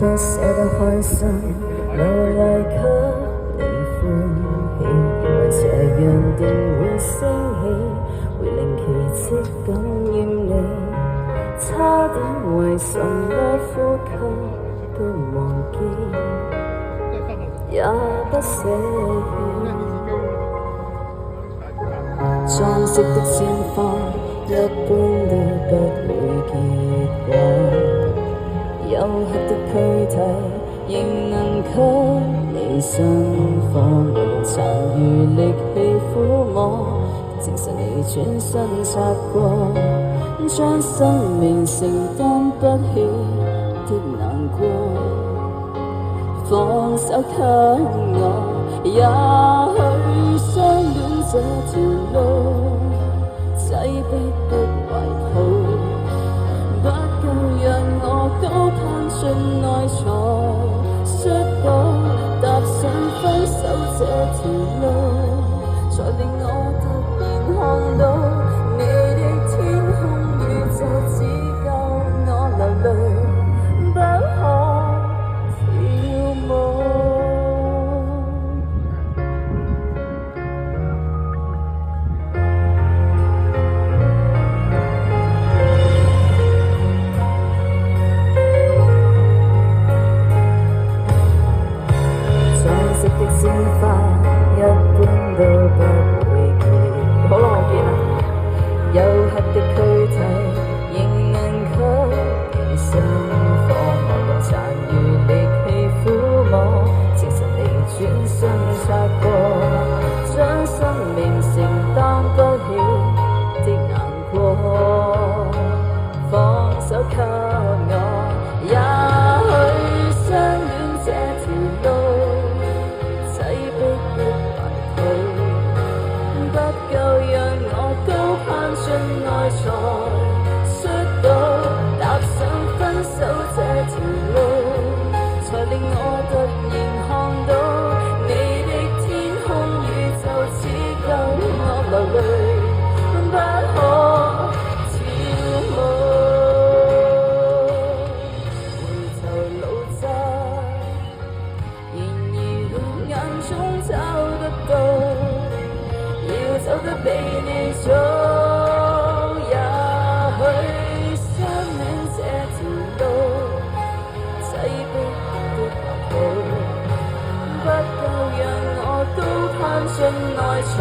不捨得開心，流淚給你歡喜，以為這樣定會升起，會令奇蹟感染你。差點為什麼呼吸都忘記，也不捨棄。裝飾的鮮花一般都不會結果，黝黑的軀體仍能給你生火，無論殘餘力氣撫摸，證實你轉身擦過，將生命承擔不起的難過，放手給我，也許相戀這條路擠迫的懷抱，不夠讓我高攀進內才摔倒，踏上分手這條路，才令我突然看到你的天空宇宙只夠我流淚，不可跳舞。裝飾的鮮花一般都不會結，好耐冇見啦。黝黑的軀體仍能給你生火，無論殘餘力氣撫摸，證實你轉身擦過，將生命承擔不起的難過，放手給我，也許相戀這條路擠迫的懷抱，不夠讓我高攀進內才摔倒，踏上分手這條路，才令我突然看到你的天空宇宙只夠我流淚，不可跳舞。回頭路窄，然而眼中找得到，要走得比你早，也許相戀這條路擠迫的懷抱，不夠讓我高攀進內才